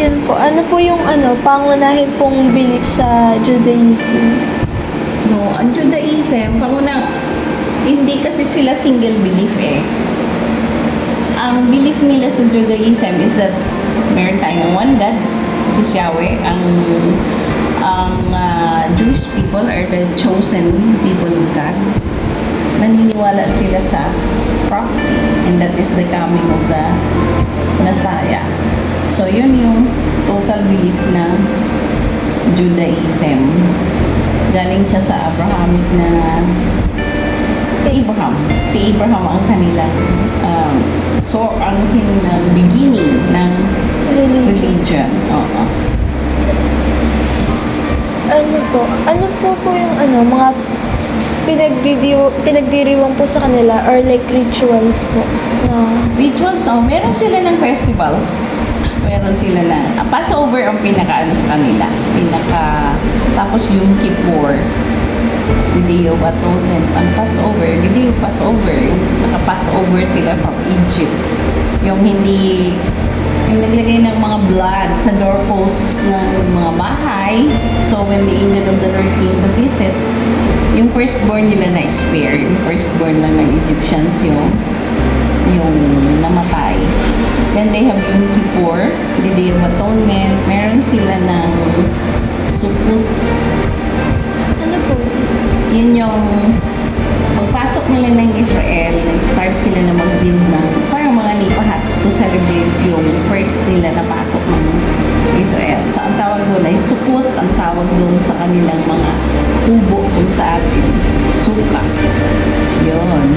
Yun po. Ano po yung pangunahin pong belief sa Judaism? No, ang Judaism, hindi kasi sila single belief eh. Ang belief nila sa Judaism is that meron tayong one God, si Yahweh. Ang Jewish people are the chosen people of God. Naniniwala sila sa prophecy, and that is the coming of the Messiah. So, yun yung total belief na Judaism. Galing siya sa Abrahamic na Abraham. Si Abraham ang kanilang ang beginning ng religion. Oo. Ano po yung mga pinagdiriwang po sa kanila or like rituals po na Rituals, meron sila ng festivals. Meron sila na Passover ang pinaka sa kanila. Tapos yung Kippur, the Day of Atonement. Ang Passover, the Day of Passover, yung naka-Passover sila from Egypt. Yung naglagay ng mga blood sa doorposts ng mga bahay. So when the angel of the Lord came to visit, yung firstborn nila na spare, yung firstborn lang ng Egyptians yung namatay. Then they have yung Kippur, the Day of Atonement. Meron sila ng Sukkot. ano po Yun yun? yung pagpasok nila ng Israel, nag-start sila na mag-build ng parang mga nipa huts to celebrate yung first nila na pasok ng Israel. So, ang tawag doon ay Sukkot, ang tawag doon sa kanilang mga kubo kung sa atin, suka. Yun.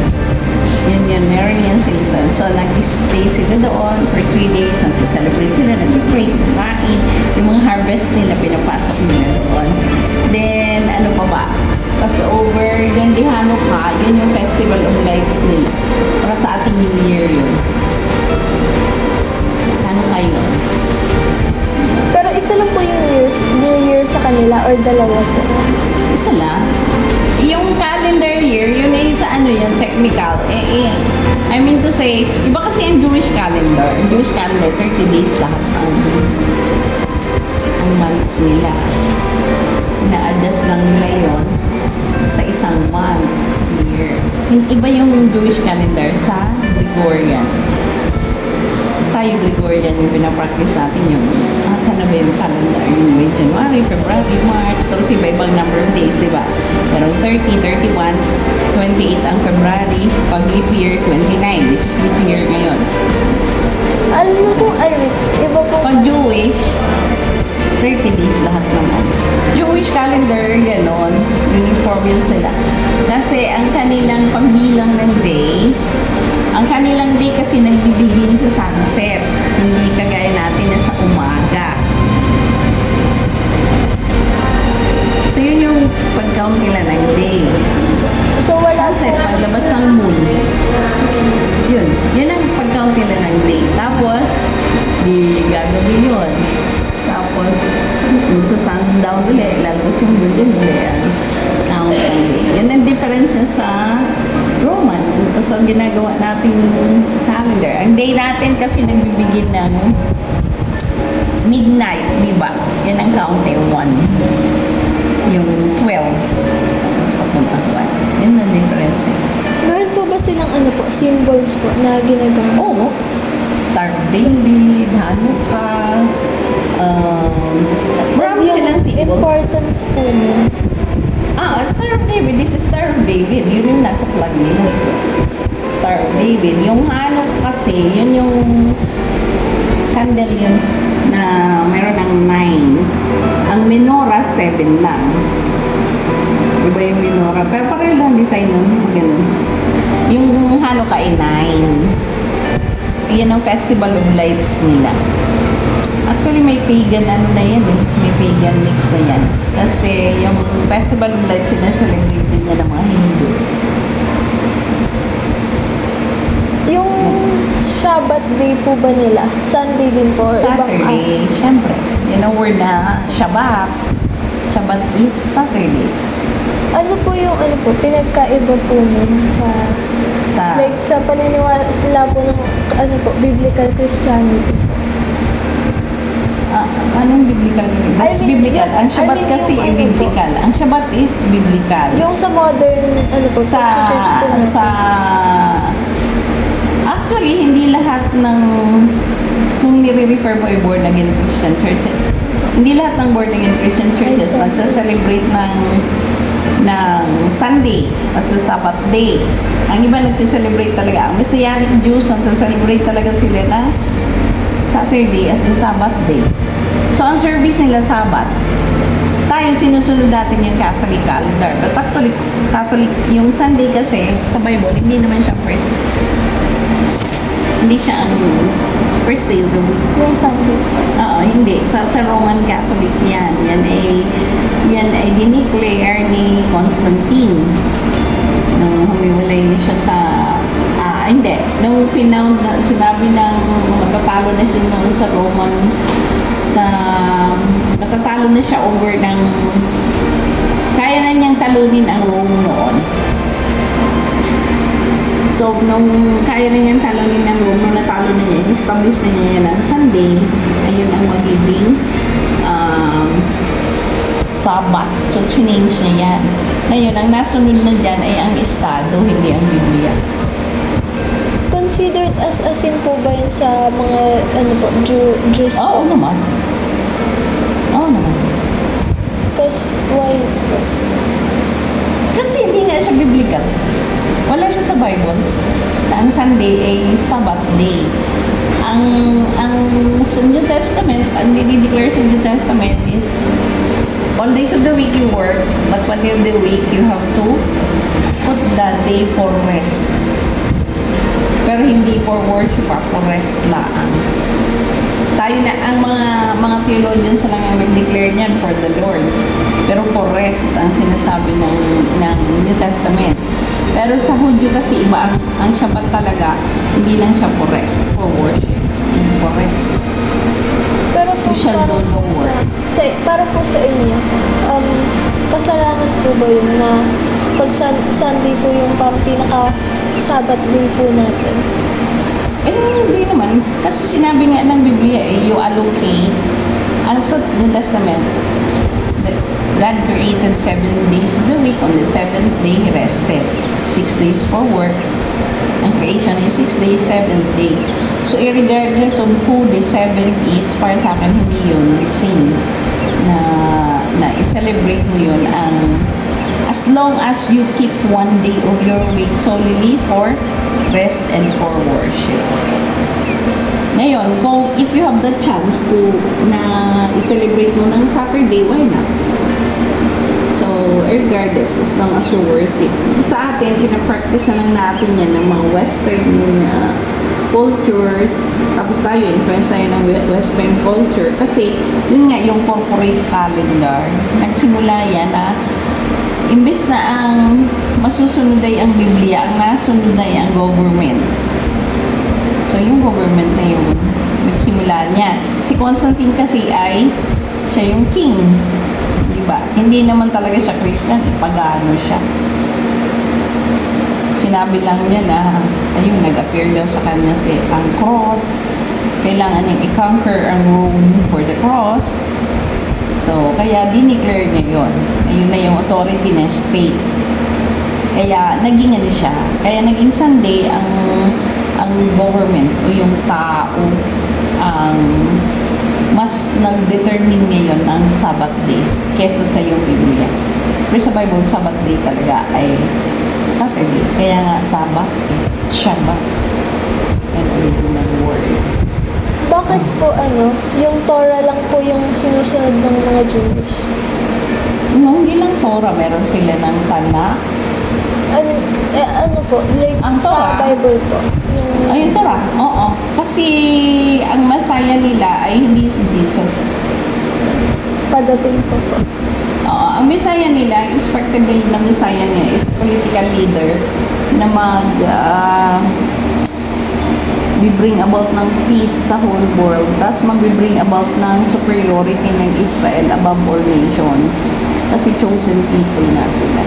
Yun, meron yan sila. So, nag-stay sila doon for 3 days, nag-celebrate sila, nag-pray, kain, yung mga harvest nila, pinapasok nila doon. Then, ano pa ba? Passover, then di Hanukkah, yun yung Festival of Lights nila. Para sa ating New Year yun. Hanukkah yun. Pero isa lang po yung New Year sa kanila or dalawa po? Isa lang. Yung calendar year, yun ay sa yung technical. I mean to say, iba kasi ang Jewish calendar. Ang Jewish calendar, 30 days lahat ang months nila. Ina-adjust lang nila yun sa isang month, year. Iba yung Jewish calendar sa Gregorian. Tayo Gregorian yung pinapractice natin yung saan na ba yung calendar? Yung may January, February, March, tapos iba-ibang number of days, di ba? Pero 30, 31, 28 ang February, pag leap year, 29, which is leap year ngayon. Ano po, iba po Pag Jewish, 30 days lahat naman. Jewish calendar, gano'n, uniform yun sila. Kasi ang kanilang pagbilang ng day, ang kanilang day kasi nagbibigin sa sunset. Hindi kagaya natin na sa umaga. So, yun yung pag-count nila ng day. So, wala Sunset, po. paglabas ng moon. Yun ang pag-count nila ng day. Tapos, di gagabi yun. Tapos, sa sundown ulit, lalabas yung moon din ulit. Count ang day. Yun ang difference sa Roman. So, ginagawa nating calendar. Ang day natin kasi nagbibigin ng midnight, di ba? Yan ang counting 1. Yung 12. Tapos papunta 1. Yan ang difference eh. Meron po ba silang symbols po na ginagamit? Oo. Star of David, Hanukkah, marami silang symbols. Importance po nun. Star of David. This is Star of David. Yun yung nasa flag nila. Star of David. Yung Hanukkah kasi, yun yung candle yun na meron ng 9. Ang menorah, 7 lang. Iba yung menorah. Pero pareho lang design nun. Ganun. Yung Hanukkah ay 9. Yan ang Festival of Lights nila. Actually, may pagan na yan eh. May pagan mix na yan. Kasi yung Festival of Lights, sinaselebrate din na ng mga Hindu. Yung Shabbat day po ba nila? Sunday din po? or ibang Saturday, syempre. You know, word na Shabbat. Shabbat is Saturday. Ano po yung pinagkaiba po nun sa like sa paniniwala sila po ng biblical Christianity? It's I mean, biblical. Ang Shabbat kasi yung ay biblical. Ang Shabbat is biblical. Yung sa modern, ano po, sa church po natin. sa actually hindi lahat ng kung nire-refer mo ay born again Christian churches, hindi lahat ng born again Christian churches I see. nagsa-celebrate ng Sunday as the Sabbath day. Ang iba nagse-celebrate talaga, ang Messianic Jews nagse-celebrate talaga sila na Saturday as the Sabbath day. So ang service nila Sabbath. Tayo sinusunod natin yung Catholic calendar. But actually, Catholic, yung Sunday kasi sa Bible, hindi naman siya first. Hindi siya ang first day of the week. Yung Sunday. Oo, hindi. Sa Roman Catholic yan. Yan ay dineclare ni Constantine. Nung humiwalay niya siya sa... hindi. Nung pinound na, sinabi ng matatalo na siya noon sa Roman, matatalo na siya over ng... Kaya na niyang talunin ang Rome noon. So, nung kaya na niyang talunin ang Rome, nung natalo na niya, establish na niya yan ang Sunday, ayun ang magiging Sabbath. So, change niya yan. Ngayon, ang nasunod na dyan ay ang Estado, hindi ang Biblia. Considered as a sin po ba yun sa mga, ano po, Jews Oo po? naman. Oo naman. Because, why po? Kasi hindi nga siya biblical. Wala siya sa Bible na ang Sunday ay Sabbath day. Ang sa New Testament, ang nilideclare sa New Testament is all days of the week you work, but one day of the week you have to put that day for rest. Pero hindi for worship, for rest lang. Tayo na, ang mga theologians lang ang nag-declare niyan for the Lord. Pero for rest ang sinasabi ng New Testament. Pero sa Hudyo kasi iba ang Shabbat talaga, hindi lang siya for rest, for worship, for rest. Pero po, We shall do no work. para po sa inyo, kasalanan po ba yun na pag Sunday po yung parang pinaka-Sabbath day po natin? Hindi naman. Kasi sinabi nga ng Biblia you allocate, ang sa New Testament, that God created 7 days of the week. On the 7th day, He rested. 6 days for work. Ang creation is 6 days, 7th day. So, regardless of who the 7th is, para sa akin, hindi yun sin na i-celebrate mo yun as long as you keep one day of your week solely for rest and for worship. Ngayon, if you have the chance na i-celebrate mo ng Saturday, why not? So, regardless, as long as you worship. Sa atin, pinapractice na lang natin yan ng mga Western cultures. Tapos tayo, influence tayo ng Western culture. Kasi, yun nga, yung corporate calendar, nagsimula yan na imbes na ang masusunod ay ang Biblia, ang nasunod ay ang government. So, yung government na yung nagsimula niya. Si Constantine kasi siya yung king. Diba? Hindi naman talaga siya Christian, pagano siya. Sinabi lang niya na, ayun, nag-appear daw sa kanya ang cross. Kailangan niyang i-conquer ang Rome for the cross. So, kaya dineclare niya yun. Ayun na yung authority ng state. Kaya, naging ano siya. Kaya, naging Sunday ang government o yung tao ang mas nag-determine ngayon ng Sabbath day kesa sa yung Biblia. Pero sa Bible, Sabbath day talaga ay Saturday. Kaya nga, Sabbath, Shabbat, and original word. Bakit po yung Torah lang po yung sinusunod ng mga Jewish? No, hindi lang Torah. Meron sila ng Tanakh. I mean, like Ang sa Torah? Bible po. Ayun, Torah. Oo. Kasi ang Messiah nila ay hindi si Jesus. Padating po po. Oo. Ang Messiah nila, expected na Messiah niya is political leader na bring about ng peace sa whole world. Tapos mag-bring about ng superiority ng Israel above all nations. Kasi chosen people na sila.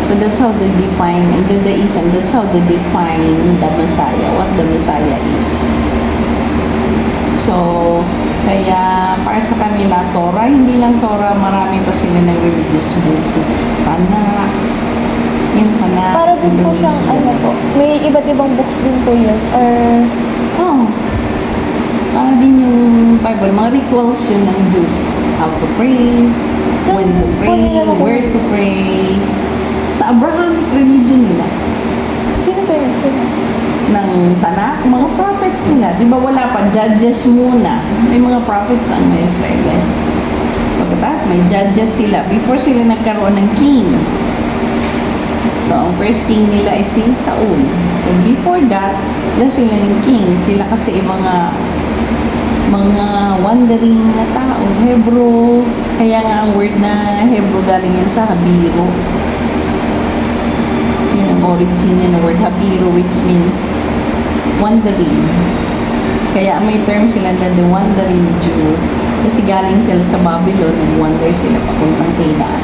So that's how they define, in Judaism, that's how they define the Messiah, what the Messiah is. So, kaya para sa sa kanila, Torah, hindi lang Torah, marami pa sila ng religious books, Tanakh, yung Tanakh. Para din po siyang, ano po, may iba't ibang books din po yun. Or, Oh, para din yung Bible, mga rituals yun ng Jews. How to pray, Saan when to po pray, nila nakuha? where to pray. Sa Abrahamic religion nila. sino po yun? Sino? Ng Tanakh, mga prophets sila. Di ba wala pa? Judges muna. May mga prophets ang may Israel. Pagkatapos may judges sila before sila nagkaroon ng king. So, ang first king nila ay si Saul. So, before that, wala sila ng king. Sila kasi ay mga wandering na tao. Hebrew. Kaya nga ang word na Hebrew galing yan sa Habiro. Yun ang origin niya ng word Habiro, which means wandering. Kaya may term sila na the wandering Jew. Kasi galing sila sa Babylon, nag-wander sila papuntang Canaan.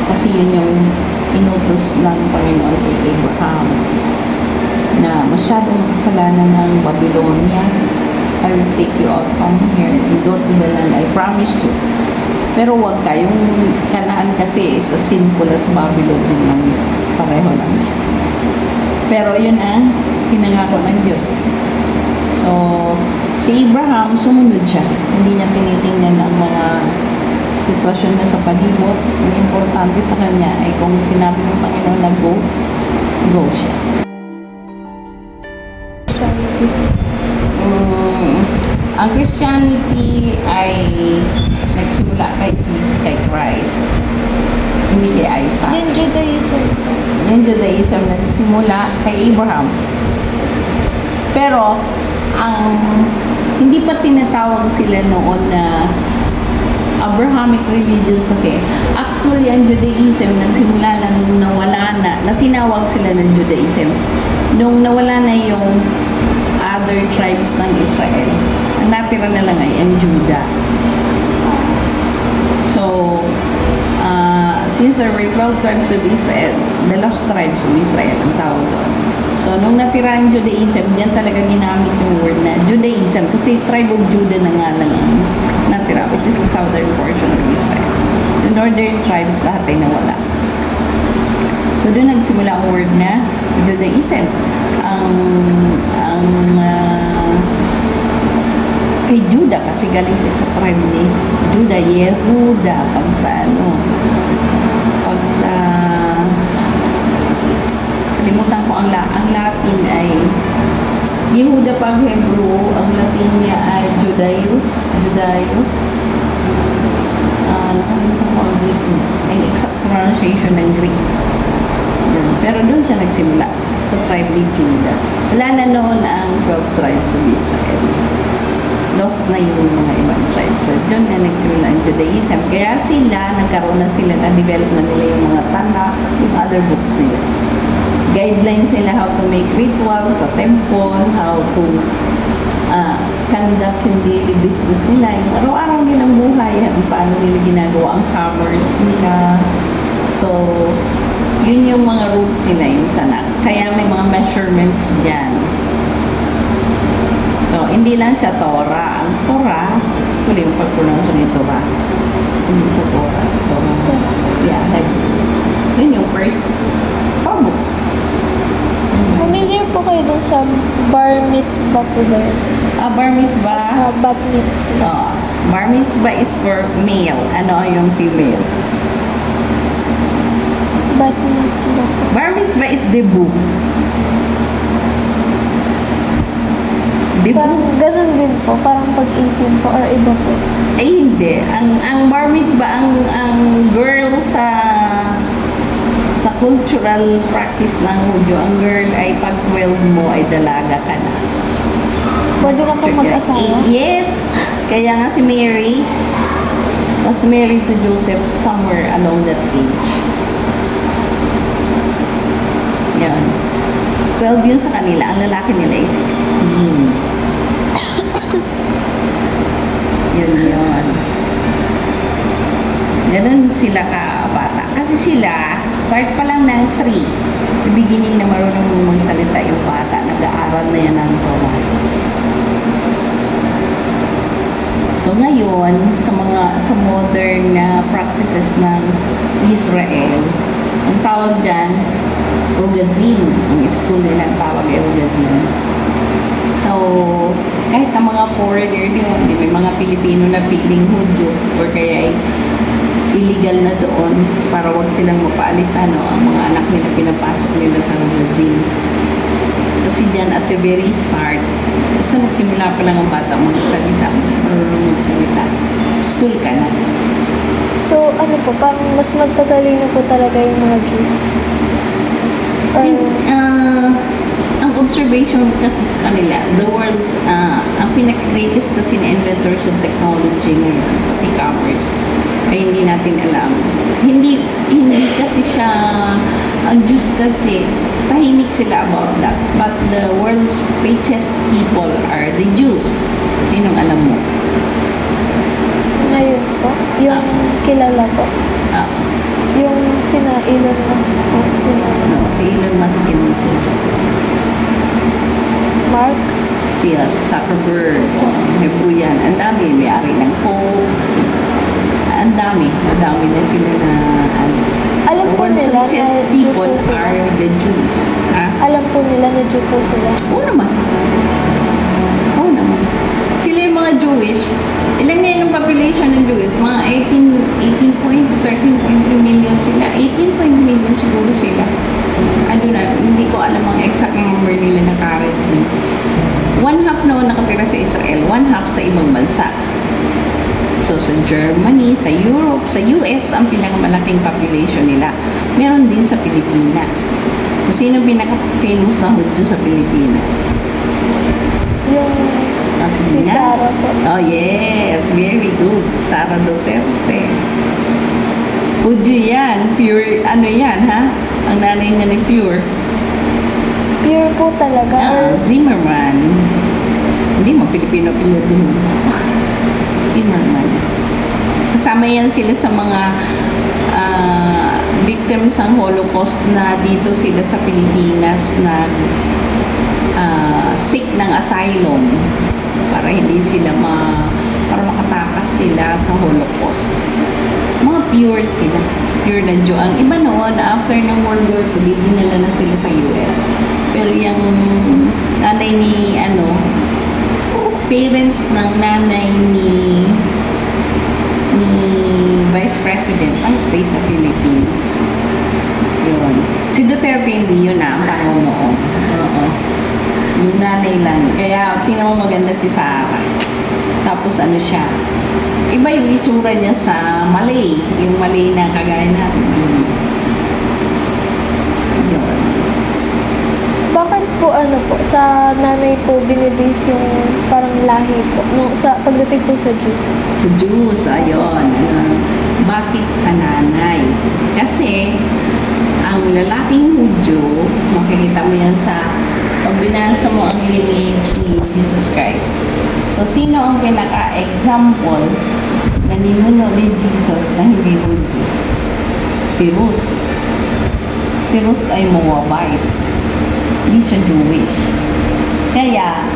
Kasi yun yung inutos ng Panginoon kay Abraham na masyadong kasalanan ng Babylonia. I will take you out from here and go to the land I promised you. Pero wag ka, yung Canaan kasi is as sinful as Babylon din lang yun. Pareho lang siya. Pero yun ang pinangako ng Diyos. So, si Abraham, sumunod siya. Hindi niya tinitingnan ang mga sitwasyon na sa palibot. Ang importante sa kanya ay kung sinabi ng Panginoon na go, go siya. Ang Christianity ay nagsimula kay Jesus, kay Christ. Hindi kay Isaac. Yung Judaism. Yung Judaism nagsimula kay Abraham. Pero, hindi pa tinatawag sila noon na Abrahamic religions kasi. Actually, ang Judaism nagsimula lang nung nawala na tinawag sila ng Judaism. Nung nawala na yung other tribes ng Israel, ang natira na lang ay ang Judah. So, since there were 12 tribes of Israel, the lost tribes of Israel ang tawag doon. So, nung natira ang Judaism, diyan talaga ginamit yung word na Judaism kasi tribe of Judah na nga lang ang natira, which is the southern portion of Israel. The northern tribes lahat ay nawala. So, doon nagsimula ang word na Judaism. Kay Judah kasi galing siya sa tribe ni Judah, Yehuda, pag sa kalimutan ko ang Latin ay Yehuda pag Hebrew, ang Latin niya ay Judaius, nakalimutan ko ang Greek, ang exact pronunciation ng Greek. Pero doon siya nagsimula sa tribe ni Judah. Wala na noon ang 12 tribes of Israel. Lost na yung mga ibang tribes. So, dyan na nagsimula ang Judaism. Kaya nagkaroon na sila, na-develop na nila yung mga Tanakh, yung other books nila. Guidelines nila how to make rituals sa temple, how to conduct yung daily business nila, yung araw-araw nilang buhay, kung paano nila ginagawa ang commerce nila. So, yun yung mga rules nila, yung Tanakh. Kaya may mga measurements dyan. So, hindi lang siya Torah. Ang Torah, tuloy yung pag-pronounce ni Torah. Hindi siya Torah. Yeah, yun yung first 4 books. Familiar po kayo dun sa bar mitzvah po ba yun? Bar mitzvah. Bat mitzvah. Bar mitzvah is for male. Ano yung female? Bat mitzvah po. Bar mitzvah is debut. Parang ganun din po. Parang pag-18 po or iba po. Ay, hindi. Ang bar mitzvah, ang girl sa cultural practice ng Hudyo, ang girl ay pag 12 mo ay dalaga ka na. Pwede na po mag-asawa? Yes! Kaya nga si Mary was married to Joseph somewhere along that age. Yan. 12 yun sa kanila. Ang lalaki nila ay 16. Yun. Ganun sila ka-bata. Kasi sila, start pa lang ng 3. The beginning na marunong magsalita yung bata. Nag-aaral na yan ng Torah. So, ngayon, sa modern na practices ng Israel, ang tawag dyan, Rugazim. Ang school nila ang tawag ay Rugazim. So, kahit ang mga foreigner din, may mga Pilipino na piling Hudyo or kaya ay illegal na doon para wag silang mapaalis ang mga anak nila pinapasok nila sa Rugazim. Kasi dyan at the very start, basta nagsimula pa lang ang bata magsalita, marunong magsalita, school ka na. So, ano po, parang mas magtatalino po talaga yung mga Jews? Or, Ang observation kasi sa kanila, the world's, ang pinaka-greatest kasi na inventors of technology ngayon, pati commerce, ay hindi natin alam. Hindi kasi siya, ang Jews kasi, tahimik sila about that. But the world's richest people are the Jews. Sinong alam mo? ngayon po, yung kilala po, Ah, yung sina Elon Musk po, sina si Elon Musk yun siya. Mark, Si Zuckerberg, Hebrew yan. Ang dami, may-ari ng Coke. Ang dami na sila na alam the po world's nila na richest Jew people po sila. are the Jews. Ha? Alam po nila na Jew po sila. Oo naman. Oo naman. Sila yung mga Jewish. Ilan na yun ang population ng Jewish? Mga 13.3 million sila. 18 million siguro sila. Ano na, hindi ko alam ang exact number nila na currently. One half noon nakatira sa Israel, one half sa ibang bansa. So, sa Germany, sa Europe, sa US, ang pinakamalaking population nila. Meron din sa Pilipinas. So, sino pinaka-famous na Hudyo sa Pilipinas? Yung si Sina? Sarah po. Oh, yes. Very good. Sara Duterte. Hudyo yan. Pure, ano yan, ha? Ang nanay niya ni Pure. Pure po talaga. Or, Zimmerman. Hindi mo, Pilipino-Pilipino. Zimmerman. Kasama yan sila sa mga victims ng Holocaust na dito sila sa Pilipinas na seek ng asylum para hindi sila para makatakas sila sa Holocaust. Mga pure sila. Pure na Jew. Ang iba noon, after ng World War II, dinala na sila sa US. Pero yung nanay ni, parents ng nanay ni Vice President ang stay sa Philippines. Yun. Si Duterte hindi yun ang pangunoon. Oo. Yung nanay lang. Kaya tingnan mo maganda si Sarah. Tapos ano siya, iba yung itsura niya sa Malay. Yung Malay na kagaya natin. Yun. bakit po sa nanay po binibase yung parang lahi po, pagdating po sa Jews? Sa Jews, ayun. Bakit sa nanay? Kasi, ang lalaking Hudyo, makikita mo yan pag binasa mo ang lineage ni Jesus Christ. So, sino ang pinaka-example na ninuno ni Jesus na hindi Hudyo? Si Ruth. Si Ruth ay Moabite. Hindi siya Jewish. Kaya,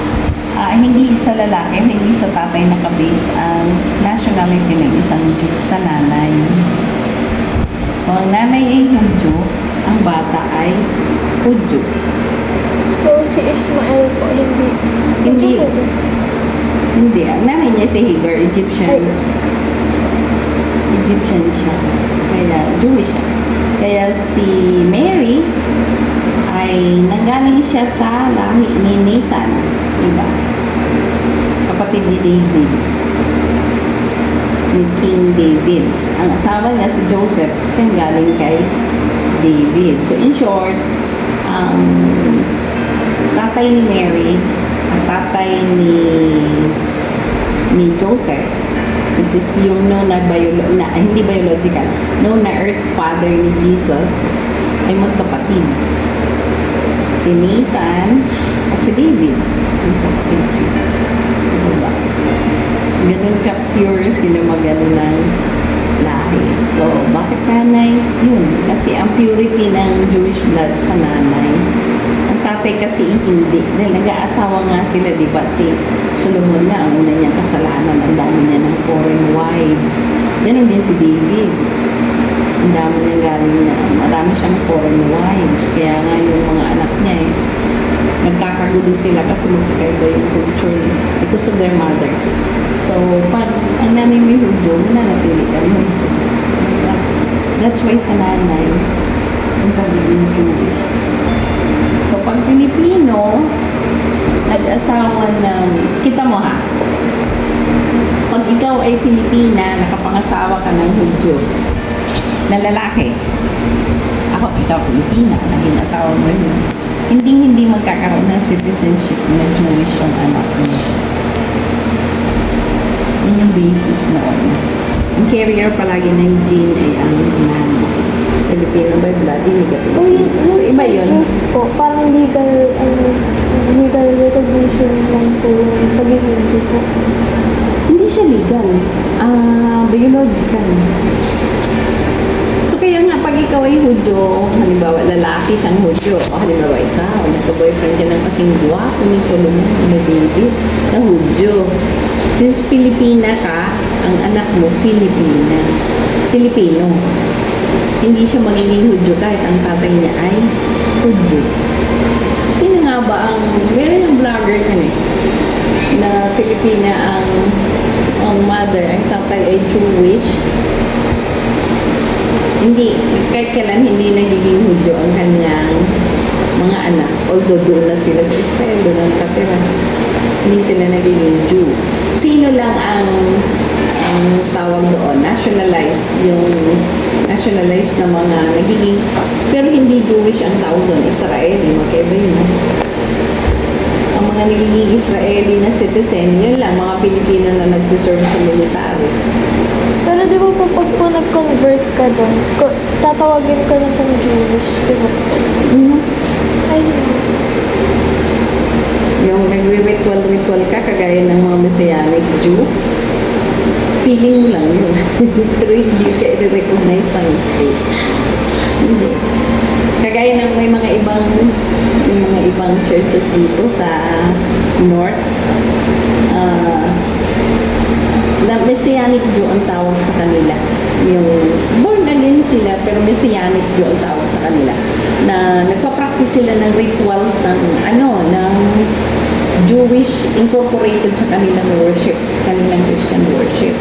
hindi sa lalaki, hindi sa tatay nakabase ang nationality ng isang Jew sa nanay. Kung ang nanay ay Hudyo, ang bata ay Hudyo. So, si Ishmael po, hindi. Hindi. Jew po ba? Hindi. Ang nanay niya si Hagar, Egyptian. Ay, Egyptian siya. Kaya Jewish siya. Kaya si Mary ay nanggaling siya sa lahi ni Nathan. Diba? Kapatid ni David. Ni King David. Ang asawa niya si Joseph, siyang galing kay David. So in short, ang tatay ni Mary, ang tatay ni Joseph, which is yung known na hindi biological, known na earth father ni Jesus, ay magkapatid. Si Nathan at si David. Magkapatid sila. Diba? Ganun ka-pure sila magano ng lahi. So, bakit nanay? Yun. Kasi ang purity ng Jewish blood sa nanay Ang tatay kasi hindi. Dahil nag-aasawa nga sila, di ba? Si Solomon nga, ang una niyang kasalanan. Ang dami niya ng foreign wives. Ganon din si David. Ang dami niyang galing na. Marami siyang foreign wives. Kaya nga yung mga anak niya nagkakagulo sila kasi magkakaiba yung culture because of their mothers. So, pag ang nanay may Hudyo, mananatili ka rin Hudyo. That's why sa nanay, yung pagiging Jewish. So, pag Pilipino, nag-asawa ng, kita mo ha, pag ikaw ay Pilipina, nakapangasawa ka ng Hudyo, na lalaki, ako, ikaw Pilipina, naging asawa mo yun, hindi magkakaroon ng citizenship na Jewish yung anak mo. Yun yung basis noon. Ang carrier palagi ng gene ay ang nanay. Filipino by blood, hindi ka O Pilipino. yun So, sa iba yun. Diyos po, parang legal recognition lang po yung pagiging Jew po. Hindi siya legal. Biological. So, kaya nga, pag ikaw ay Hudyo, halimbawa, lalaki siyang Hudyo, o halimbawa, ikaw, nagka-boyfriend ka ng kasing guwapo ni Solomon, ni David, na Hudyo. Since Pilipina ka, ang anak mo, Pilipino. Hindi siya magiging Hudyo kahit ang tatay niya ay Hudyo. Sino nga ba meron yung vlogger yun na Pilipina ang mother, ang tatay ay Jewish. Hindi, kahit kailan hindi nagiging Hudyo ang kanyang mga anak. Although doon na sila sa Israel, doon ang katira. Hindi sila nagiging Jew. Sino lang ang tawag doon? Nationalized. Yung nationalized na mga nagiging, pero hindi Jewish ang tawag doon. Israeli, magkaiba yun. Ang mga nagiging Israeli na citizen, yun lang, mga Pilipino na nagsiserve sa military. Pero di ba po pag po nag-convert ka doon, tatawagin ka na pong Jewish, di ba po? Ay, Yung nagre-ritual ka, kagaya ng mga Messianic Jew, feeling mo lang yun. Pero hindi ka i-recognize ng state. Hindi. Kagaya ng may mga ibang churches dito sa North, na Messianic Jew ang tawag sa kanila. Yung born again sila, pero Messianic Jew ang tawag sa kanila. Na nagpa-practice sila ng rituals ng Jewish incorporated sa kanilang worship, sa kanilang Christian worship.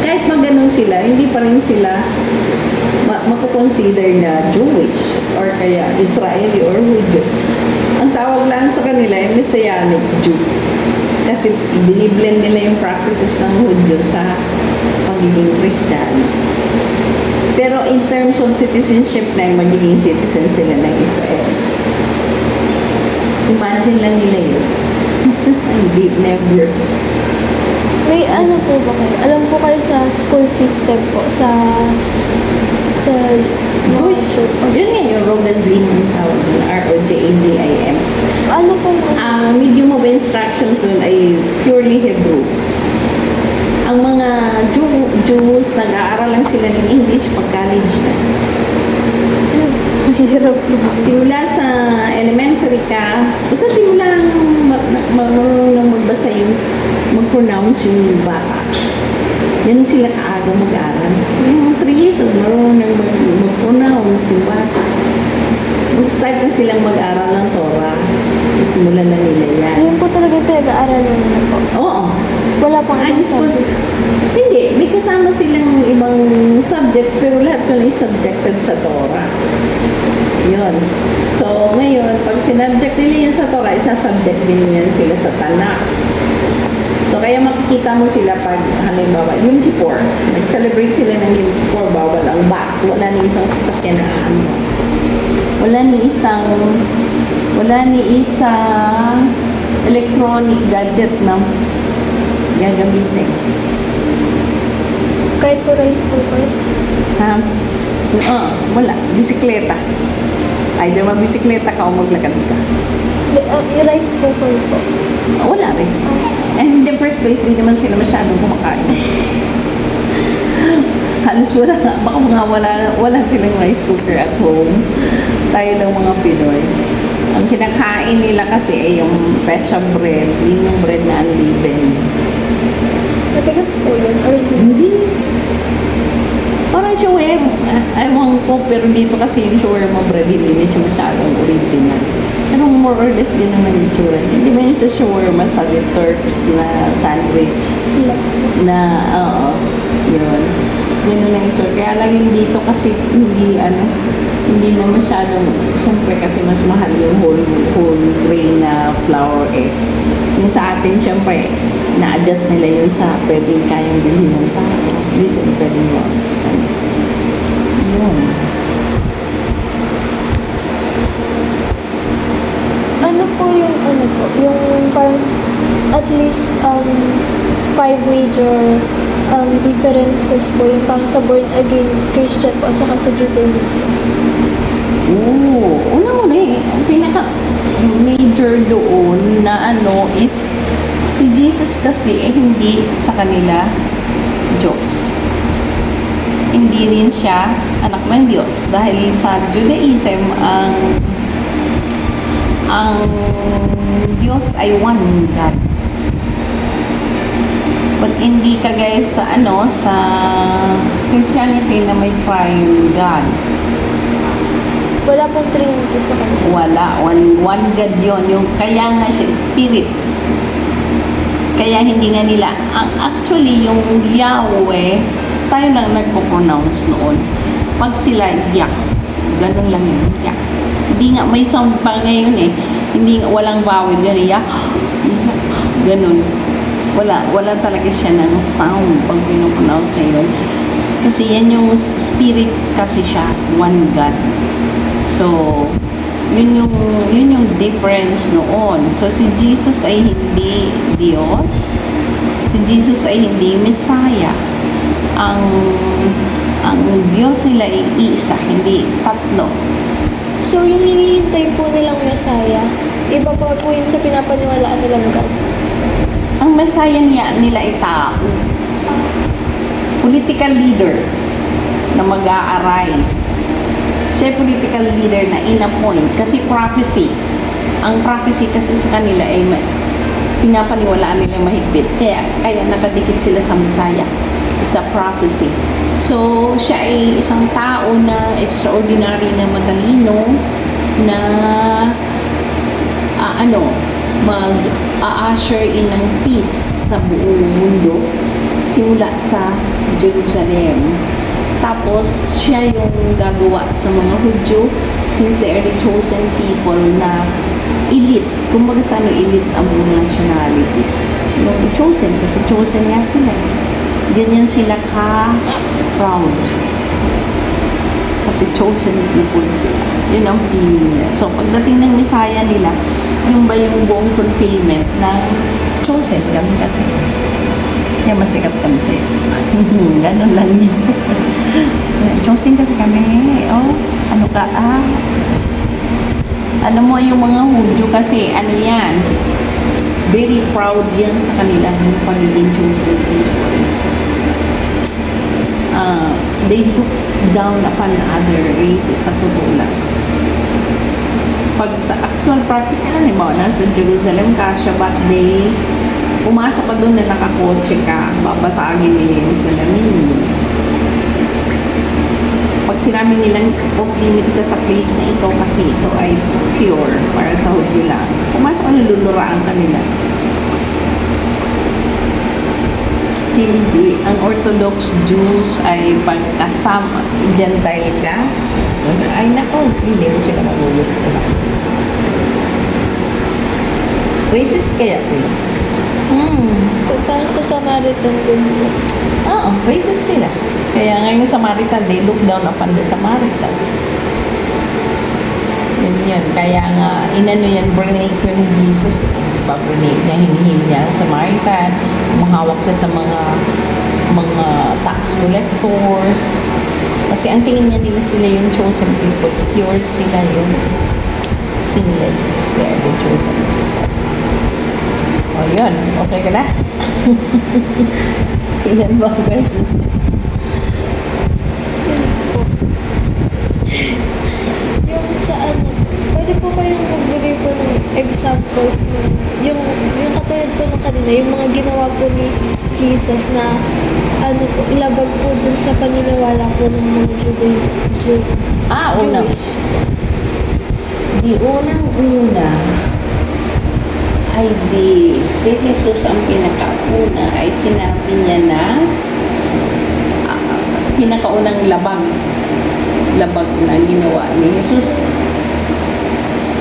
Kahit maganon sila, hindi pa rin sila makukonsider na Jewish or kaya Israeli or Hudyo. Ang tawag lang sa kanila ay Messianic Jew. Kasi biniblend nila yung practices ng Hudyo sa pagiging Kristiyano. Pero in terms of citizenship na magiging citizen sila ng Israel. Imagine lang nila yun. Hindi, never. may ano po ba kayo? Alam po kayo sa school system po, sa Jewish. Yun nga yung Rogazim ang tawag nila, R-O-J-A-Z-I-M. Ano po? Ang medium of instructions dun ay purely Hebrew. Ang mga Jews, nag-aaral lang sila ng English pag college na. Mahirap po. Simula sa elementary ka, basta simula marunong magbasa yung mag-pronounce yung bata. Ganun sila kaaga mag-aaral. Yung 3 years old, marunong mag-pronounce yung bata. Mag-start na silang mag-aaral ng Torah. Simulan na nila yan. Yun po talaga yung pinag-aaralan nila po. Oo. Wala pang ibang subject. Hindi, may kasama silang ibang subjects pero lahat ko ay subjected sa Torah. Yun. So, ngayon, pag sinubject nila yan sa Torah, isa-subject din yan sila sa Tanakh. So, kaya makikita mo sila pag, halimbawa, Yom Kippur, nag-celebrate sila ng Yom Kippur, bawal ang bus, wala ni isang sasakyan na ano. Wala ni isang electronic gadget na gagamitin. Kahit po rice cooker. Ha? Wala. Bisikleta. Either magbisikleta ka o maglakad ka. Rice cooker po. Wala rin. And in the first place, di naman sila masyadong kumakain. Halos wala, baka mga wala silang rice cooker at home. Tayo ng mga Pinoy. Ang kinakain nila kasi ay yung pesha bread, yung bread na unleavened. Matigas po yun, or hindi? Hindi. Parang shawarma. Ewan ko, pero dito kasi yung shawarma bread, hindi siya masyadong original. Pero more or less, ganun ang itsura niya. Hindi ba yung sa shawarma, sa the Turks na sandwich? Ilang po. Na, oo, yun. Ganun ang itsura. Kaya lang yung dito kasi hindi na masyadong, siyempre kasi mas mahal yung whole grain na flour eh. Yung sa atin, siyempre, na-adjust nila yun sa pwedeng kayang bilhin ng tao. Hindi sila pwedeng mo. Yun. Ano po yung parang at least 5 major differences po yung pang sa born again Christian po at saka sa Judaism. Oo. Una-una eh. Ang pinaka major doon na is si Jesus kasi hindi sa kanila Diyos. Hindi rin siya anak ng Diyos dahil sa Judaism ang Diyos ay one God. But hindi kagaya sa sa Christianity na may triune God. Wala pong Trinity sa kanya. Wala. One God yun. Yung, kaya nga siya, spirit. Kaya hindi nga nila. Actually, yung Yahweh, tayo lang nagpo-pronounce noon. Pag sila, Yah. Ganun lang yun. Yah. Hindi nga, may sound pa ngayon eh. Hindi nga, walang vowel yun. Yah. Ganun. Wala talaga siya ng sound pag pinopronounce yun. Kasi yan yung spirit kasi siya. One God. So, yun yung difference noon. So, si Jesus ay hindi Diyos. Si Jesus ay hindi Messiah. Ang Diyos nila ay isa, hindi tatlo. So, yung hinihintay po nilang Messiah, iba pa po yun sa pinapaniwalaan nilang God. Ang Messiah nila ay tao. Political leader na mag-a-arise. Siya political leader na in-appoint kasi prophecy. Ang prophecy kasi sa kanila ay pinapaniwalaan nila mahigpit. Kaya nakadikit sila sa Messiah. It's a prophecy. So, siya ay isang tao na extraordinary na matalino na mag-a-usher in ng peace sa buong mundo simula sa Jerusalem. Tapos, siya yung gagawa sa mga Hudyo since they are the chosen people na elite. Kumbaga sa elite ang mga nationalities. Yung chosen, kasi chosen nga sila. Ganyan sila ka-proud. Kasi chosen people sila. Yun ang feeling nila. So, pagdating ng Messiah nila, yung ba yung buong fulfillment ng chosen kami kasi. Kaya masikat kami sa'yo. Ganon lang yun. Chosen kasi kami. Oh, ano ka? Alam mo yung mga Hudyo kasi, yan, very proud yan sa kanilang pagiging chosen people. They look down upon other races sa totoo lang. Pag sa actual practice nila, halimbawa, nasa Jerusalem ka, Shabbat day, pumasok ka doon na nakakotse ka, babasagin nila yung salamin mo. Pag sinabi nilang off-limit ka sa place na ito kasi ito ay pure para sa Hudyo lang, pumasok ka na luluraan ka nila. Hindi. Ang Orthodox Jews ay pagkasama, Gentile ka, ay nako, hindi mo sila magugusto. Racist kaya sila? Parang sa Samaritan din po. Oo, racist sila. Kaya ngayon sa Samaritan, they look down upon the Samaritan. Yun. Kaya nga, yan, brinake ni Jesus. Brinake niya, hinihil niya sa Samaritan. Umahawak siya sa mga tax collectors. Kasi ang tingin niya nila sila yung chosen people. Pure sila yung sinless. They are the chosen people. O yun, okay ka na? Ilan ba ang questions? Yun po. Yung sa pwede po kayong magbigay po ng examples ng yung katulad po ng kanina, yung mga ginawa po ni Jesus na ano po, labag po dun sa paniniwala po ng mga Una. Jewish. Di unang-una ay di si Jesus ang pinakauna ay sinabi niya na pinakaunang labag na ginawa ni Jesus.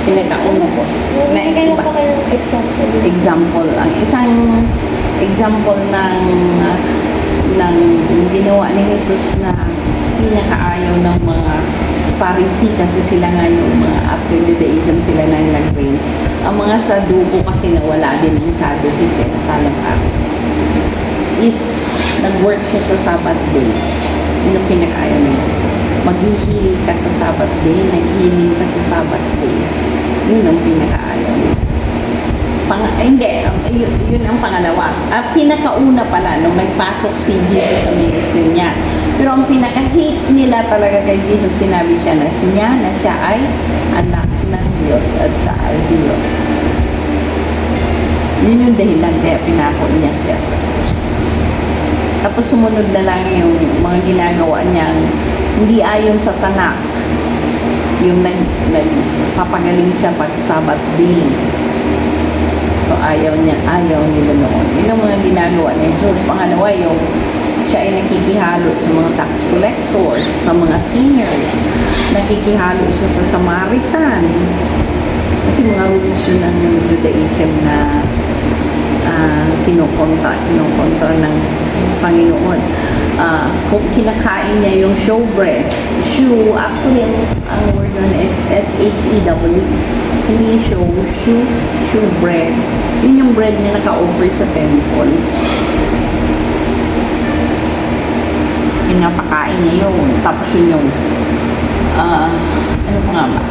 Pinakauna Ano po? na Magbigay lang iba. po kayo ng example. Example, ang isang example ng ginawa ni Jesus na pinakaayaw ng mga Pharisee kasi sila nga yung mga after Judaism sila na nag-reign. Ang mga Saduco kasi nawala din ng Sadducees na talang Pharisees is nag-work siya sa Sabbath day. Yun ang pinakaayaw nila. Mag-heal ka sa Sabbath day, nag-healing ka sa Sabbath day. Yun ang pinakaayaw nila. Yun ang pangalawa. Pinakauna pala, nung nagpasok si Jesus sa ministry niya. Pero ang pinaka-hate nila talaga kay Jesus, sinabi siya na siya ay anak ng Diyos at siya ay Diyos. Yun yung dahilan kaya pinako niya siya sa krus. Tapos sumunod na lang yung mga ginagawa niyang hindi ayon sa Tanak. Yung nagpapagaling siya pag Sabbath day. So ayaw nila noon. Yun ang mga ginagawa ni Jesus. Pangalawa, yung siya ay nakikihalo sa mga tax collectors, sa mga sinners. Nakikihalo siya sa Samaritan. Kasi mga rules yun ng Judaism na kinukontra ng Panginoon. Kung kinakain niya yung showbread, actually ang word nun is S-H-E-W. Hindi showbread. Yun yung bread na naka-offer sa temple. Pinapakain niya yun. Tapos yun yung ano pa nga ba?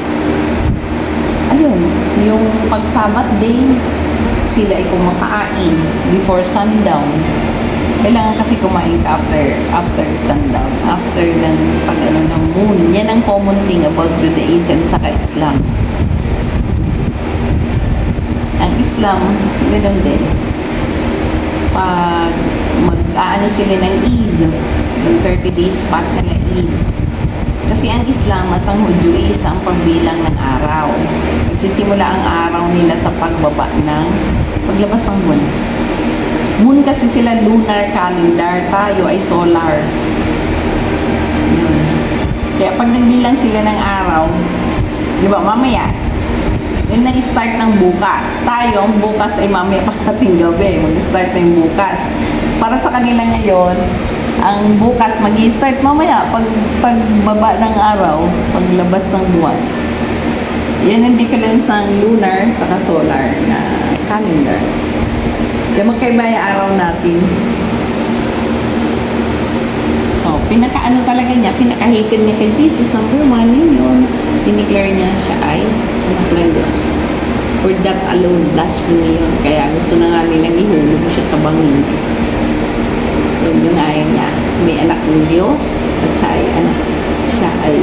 Ayun, yung pag-Sabbath day, sila ay kumakain before sundown. Kailangan kasi kumain ka after sundown, after ng pag-ano ng moon. Yan ang common thing about Judaism sa Islam. Ang Islam, ganoon din. Pag mag-aano sila ng Eid, yung 30 days past nila Eid. Kasi ang Islam at ang Hudyo ang pagbilang ng araw. Nagsisimula ang araw nila sa paglabas ng moon. Moon kasi sila lunar calendar, tayo ay solar. Kaya pag nagbilang sila ng araw, di ba mamaya, yun na start ng bukas. Tayo, ang bukas ay mamaya pagdating gabi. Mag-start na yung bukas. Para sa kanila ngayon, ang bukas mag-i-start mamaya pagbaba ng araw, paglabas ng buwan. Yan ang difference ng lunar sa solar na calendar. Yung magkaiba yung araw natin. So, pinakaano talaga niya, pinakahitin niya kay Jesus, number one, yun. Dineclare niya siya ay anak ng Diyos. For that alone, blasphemy yun. Kaya gusto na nga nilang ihulog siya sa bangin. Yun yung ayaw niya. May anak ng Diyos at siya ay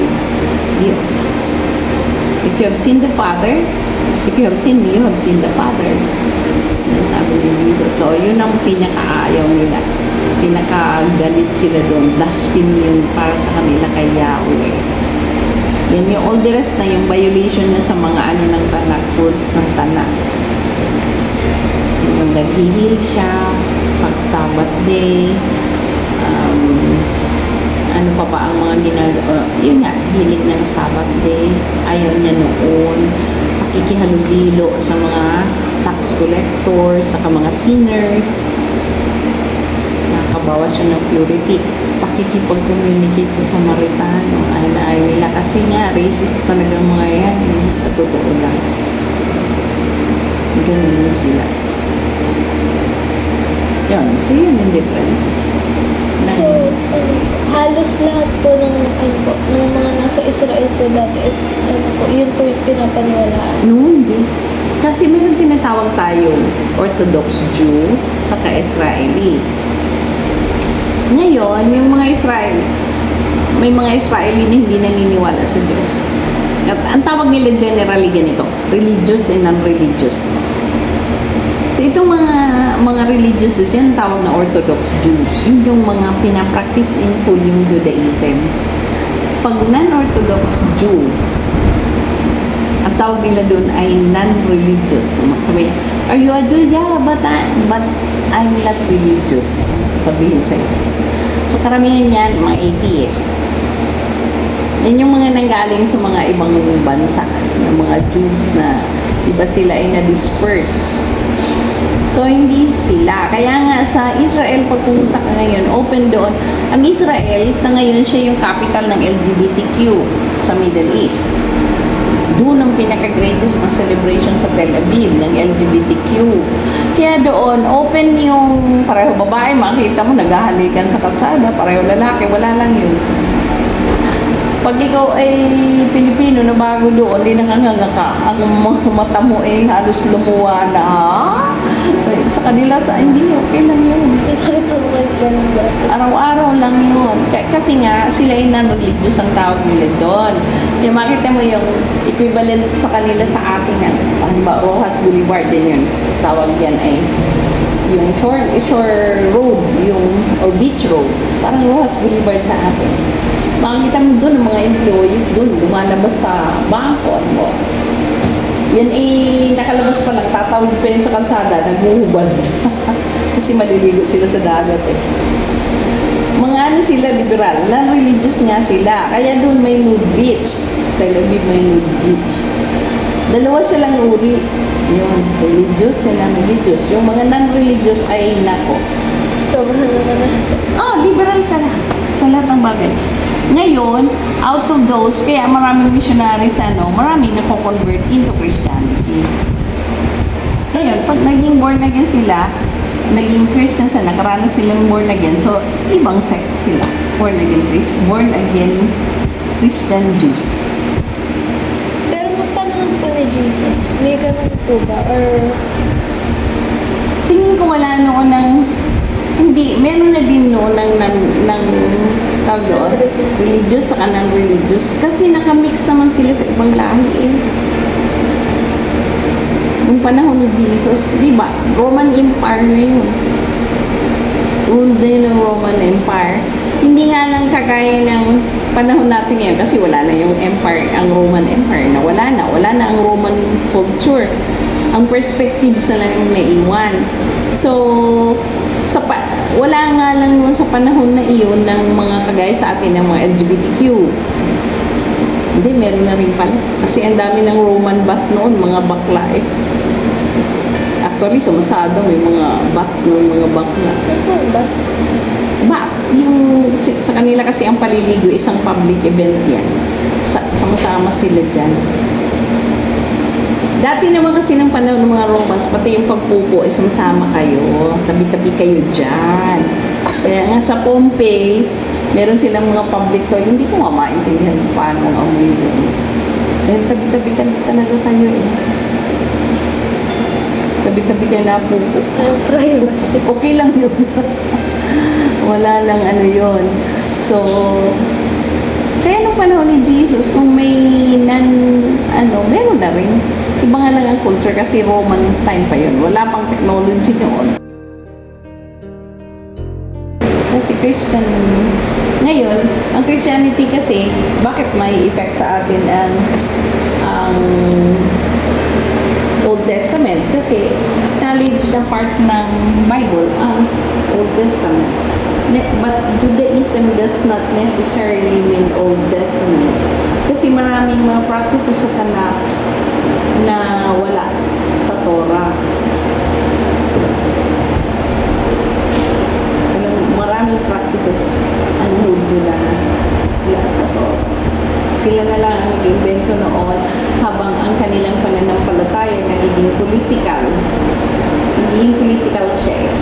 Diyos. If you have seen the Father, if you have seen me, you have seen the Father. Yan sabi ni Jesus. So, yun ang pinakaayaw nila. Pinakagalit sila doon. Blasphemy yun para sa kanila kay Yahweh. Yan yung all the rest na yung violation niya sa mga ano ng Tanak, rules ng Tanak. Yung nag-heal siya, pag Sabbath day, ano pa ba ang mga ginagawa, yun nga, healing ng Sabbath day, ayaw niya noon, pakikihalubilo sa mga tax collectors, sa mga sinners, nakabawas siya ng purity, pakikipag-communicate sa Samaritano, ay nila kasi nga, racist talaga mga yan, sa totoo lang. Ganun sila. Yun, so yun yung differences. So, halos lahat po ng mga nasa Israel po dati is yun po yung pinapaniwalaan. No, hindi. Kasi meron tinatawag tayong Orthodox Jew saka Israelis. Ngayon, yung mga may mga Israeli na hindi naniniwala sa Diyos. At ang tawag nila generally ganito, religious and non-religious. So itong mga religious, yan ang tawag na Orthodox Jews. Yun yung mga pinapractice in full yung Judaism. Pag non-Orthodox Jew, ang tawag nila doon ay non-religious. Sabi niya, are you a Jew? Yeah, but I'm not religious. Sabihin sa'yo. So karamihan yan, mga atheist. Yan yung mga nanggaling sa mga ibang bansa, ng mga Jews na iba sila ay na-disperse. So, hindi sila. Kaya nga sa Israel, pag pumunta ka ngayon, open doon. Ang Israel, sa ngayon, siya yung capital ng LGBTQ sa Middle East. Doon ang pinaka-greatest na celebration sa Tel Aviv ng LGBTQ. Kaya doon, open yung pareho babae, makita mo, naghahalikan sa kalsada, pareho lalaki, wala lang yun. Pag ikaw ay Pilipino na bago doon, di nakanganga ka. Ang mga mata mo ay halos lumuwa na. Sa kanila, hindi, okay lang yun. Kahit naman ganun ba? Araw-araw lang yun. Kasi nga, sila ay non-religious ang tawag nila doon. Kaya makita mo yung equivalent sa kanila sa atin. Halimbawa, Rojas Boulevard din yun. Tawag yan ay yung shore road, or beach road. Parang Rojas Boulevard sa atin. Makikita mo doon ang mga employees doon, lumalabas sa bangko. Ano? Yan nakalabas pa lang, tatawid pa yun sa kalsada, naghuhubad. Kasi maliligo sila sa dagat eh. Mga ano sila, liberal, non-religious nga sila. Kaya doon may nude beach. Sa Tel Aviv may nude beach. Dalawa silang uri. Yung religious and non-religious. Yung mga non-religious ay nako. Sobrang naman na. Liberal sa lahat ng bagay. Ngayon, out of those, kaya maraming missionaries, maraming nako-convert into Christianity. Ngayon, pag naging born again sila, naging Christians na nakaranas silang born again, so ibang sect sila. Born again Christian Jews. Pero nung panahon po ni Jesus, may ganun po ba? Or Tingin ko wala noon hindi, meron na din noon ng tawag doon, religious sa kanang religious. Kasi nakamix naman sila sa ibang lahi eh. Nung panahon ni Jesus, di ba? Roman Empire na yun. Ruled na yun ng Roman Empire. Hindi nga lang kagaya ng panahon natin ngayon kasi wala na yung empire, ang Roman Empire na wala na ang Roman culture. Ang perspectives na lang yung naiwan. So, wala nga lang yun sa panahon na iyon ng mga kagaya sa atin ng mga LGBTQ. Hindi, meron na rin pala. Kasi ang dami ng Roman bath noon, mga bakla eh. Actually, sa Masada may mga bath noon, mga bakla. ano po ba? Bath, sa kanila kasi ang paliligo, isang public event yan. Sama-sama sila dyan. Dati naman kasi ng panahon ng mga Romans, pati yung pagpupo, sama kayo. Tabi-tabi kayo dyan. Kaya nga sa Pompey, meron silang mga public toilet. Hindi ko nga maintindihan paano ang amoy yun. Dahil tabi-tabi talaga kayo eh. Tabi-tabi kayo na pupo. Privacy. Okay lang yun. Wala lang yun. So, kaya nung panahon ni Jesus, kung may meron na rin. Iba nga lang ang culture kasi Roman time pa yun. Wala pang technology noon. Kasi Christian. Ngayon, ang Christianity kasi, bakit may effect sa atin ang Old Testament? Kasi knowledge na part ng Bible, ang Old Testament. But Judaism does not necessarily mean Old Testament. Kasi maraming mga practices sa Tanakh na wala sa Torah. Maraming practices ang Hudyo na wala sa Torah. Sila na lang ang nag-invento noon habang ang kanilang pananampalataya nagiging political. Nagiging political siya eh.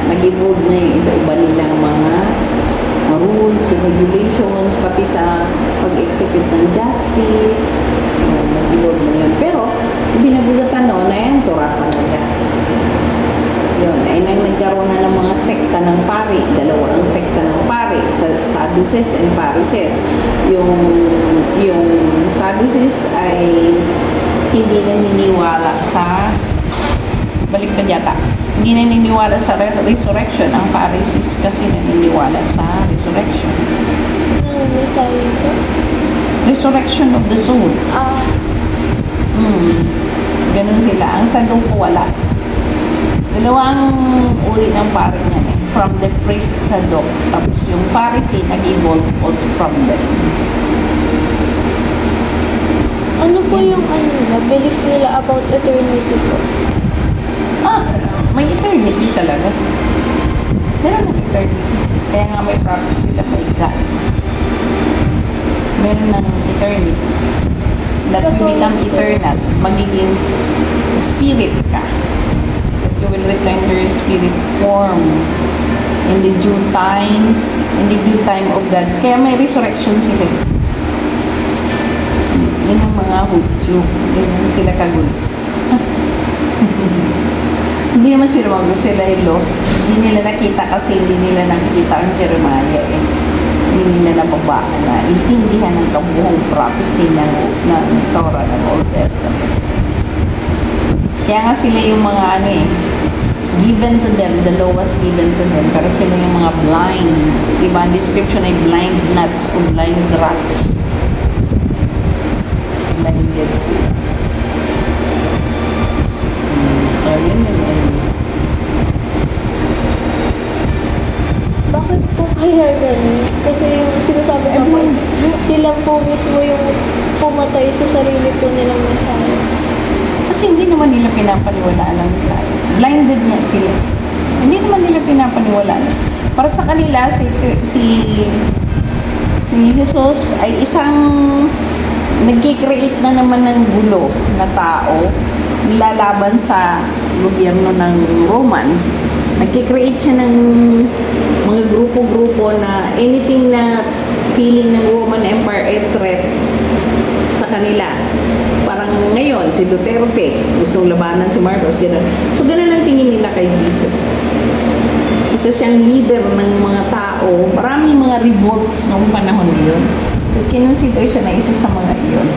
Nag-evolve na yung iba-iba nilang mga rules, regulations, pati sa pag-execute ng justice. Nag-evolve na yun. Pero, binagugatan noon na yan, Torah talaga. Yun, ay nagkaroon na ng mga sekta ng pari. Dalawa ang sekta ng pari sa Sadducees and Pharisees. Yung Sadducees ay hindi naniniwala sa baliktad yata. Hindi naniniwala sa resurrection. Ang Pharisees kasi naniniwala sa resurrection. Ng Messiah po. Resurrection of the soul. Ganun sila. Ang Saduco wala. Dalawang uri ng paring yan eh. From the priest Sadduc. Tapos yung Pharisee nag-evolve also from them. Ano po yung belief nila about eternity po? May eternity talaga. Meron ng eternity. Kaya nga may prophecy sila kay God. Meron ng eternity. That you become eternal. Magiging spirit ka. That you will return to your spirit form in the due time of God's. Kaya may resurrection sila. Yun ang mga Hudyo. Ganyan sila kagulo. Hindi naman sila sila ay lost. Hindi nila nakita kasi hindi nila nakikita ang Jeremiah eh. Hindi nila nababa na intindihan ng kabuhong prophecy ng Torah ng Old Testament. Kaya nga sila yung mga given to them, the law was given to them, pero sila yung mga blind. Diba? Ang description ay blind nuts o blind rats. Blinded sila. So, yun yun. Bakit po kaya ganun? Kasi yung sinasabi ko po is, sila po mismo yung pumatay sa sarili po nilang Messiah. Kasi hindi naman nila pinapaniwalaan ang Messiah. Blinded nga sila. Hindi naman nila pinapaniwalaan. Para sa kanila, si Jesus ay isang nag-create na naman ng gulo na tao lalaban sa gobyerno ng Romans. Nag-create siya ng mga grupo-grupo na anything na feeling ng Roman Empire ay threat sa kanila. Parang ngayon, si Duterte, gustong labanan si Marcos, gano'n. So, gano'n ang tingin nila kay Jesus. Isa siyang leader ng mga tao. Maraming mga revolts noong panahon yun. So, kinonsider siya na isa sa mga iyon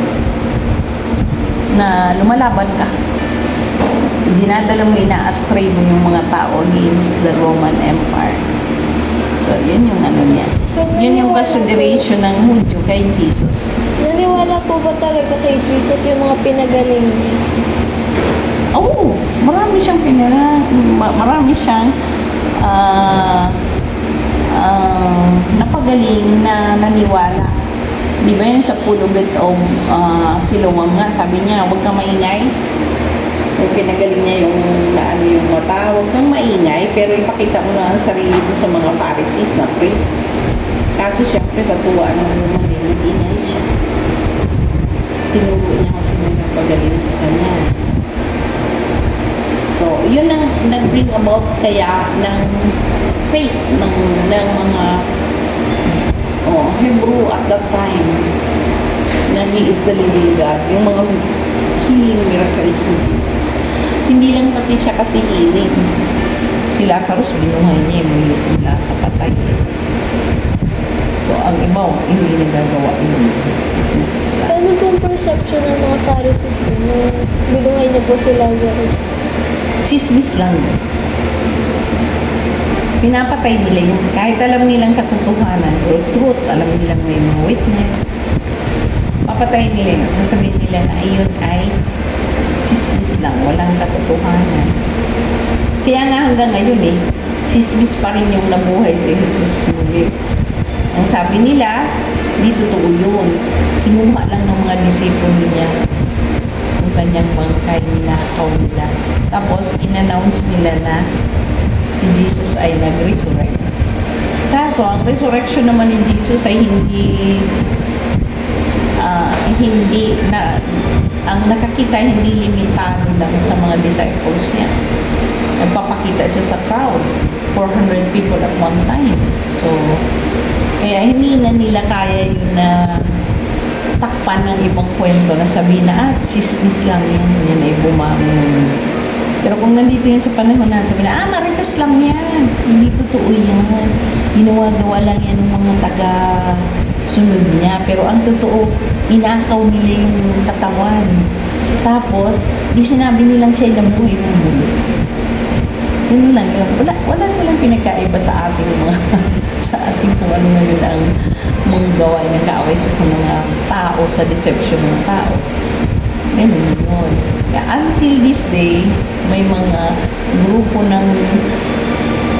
na lumalaban ka. Dinadala mo, ina-astray mo yung mga tao against the Roman Empire. So, yun yung niya. So, Yun yung consideration ng Hudyo kay Jesus. Naniwala po ba talaga kay Jesus yung mga pinagaling niya? Oo, marami siyang napagaling na naniwala. Di ba yun sa pulubit o Siloam nga, sabi niya, huwag kang maingay. Yung pinagaling niya yung mata, huwag kang maingay, pero ipakita mo na ang sarili mo sa mga Pharisees na priest. Kaso siyempre sa tuwa ng lumang nag-ingay siya. Tinuro niya kung sino yung napagaling sa kanya. So, yun ang nag-bring about kaya ng faith ng mga Hebrew at that time na He is the living God. Yung mga healing miracles ni Jesus. Hindi lang pati siya kasi healing. Si Lazarus, binuhay niya mula sa patay. So, ang iba, hindi nagagawa yun si Jesus lang. Ano pong perception ng mga Pharisees doon nung binuhay niya po si Lazarus? Chismis lang. Pinapatay nila yan. Kahit alam nilang katotohanan, or truth, alam nilang may mga witness, papatayin nila yun. Sasabihin nila na ayun ay chismis lang, walang katotohanan. Kaya nga hanggang ngayon chismis pa rin yung nabuhay si Jesus muli. Ang sabi nila, di totoo yun. Kinuha lang ng mga disipulo niya yung kanyang bangkay, ninakaw nila. Tapos, in-announce nila na si Jesus ay nag-resurrect. Kaso, ang resurrection naman ni Jesus ay ang nakakita hindi limitado lang sa mga disciples niya. Nagpapakita siya sa crowd, 400 people at one time. So, kaya hindi na nila kaya yun na takpan ng ibang kwento na sabihin na, chismis lang yan ay bumangon. Pero kung nandito yan sa panahon na, sabi na, marites lang yan. Hindi totoo yan. Ginawa-gawa lang yan ng mga taga-sunod niya. Pero ang totoo, inakaw nila yung katawan. Tapos, di sinabi nilang siya nabuhay ng bulo. Yun lang yun. Wala silang pinagkaiba sa ating mga, sa ating kung ano ngayon ang mga gawain ng kaaway sa mga tao, sa deception ng tao. Ganun yun. Kaya until this day, may mga grupo ng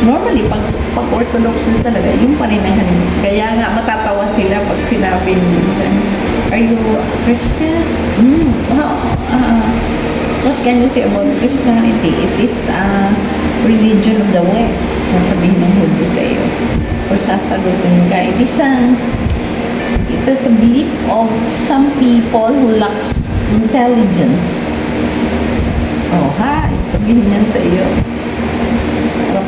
normally, pag Orthodox yun talaga, yung pa rin ang halimbawa. Kaya nga, matatawa sila pag sinabi minsan, are you a Christian? What can you say about Christianity? It is a religion of the West. Sasabihin ng Hudyo sa iyo. Or sasagutin ka, it is a belief of some people who lacks intelligence. Oh, hi, sabihin yan sa iyo.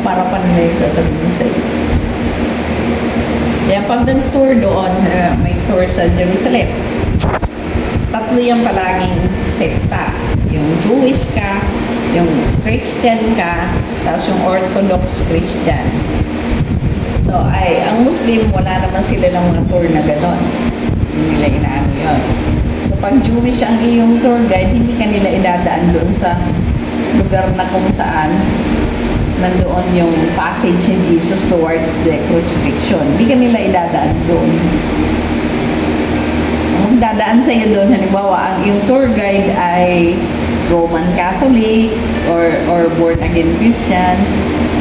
Para nila yung sasabihin sa iyo. Kaya pag nag-tour doon, may tour sa Jerusalem. Tatlo yung palaging sekta. Yung Jewish ka, yung Christian ka, tapos yung Orthodox Christian. So, ang Muslim, wala naman sila ng mga tour na gano'n. Hindi nila inaano yun. So, pag Jewish ang iyong tour guide, hindi ka nila idadaan doon sa lugar na kung saan nandoon yung passage ni Jesus towards the crucifixion. Hindi ka nila idadaan doon. Ang dadaan sa iyo doon, halimbawa, ang iyong tour guide ay Roman Catholic or born again Christian,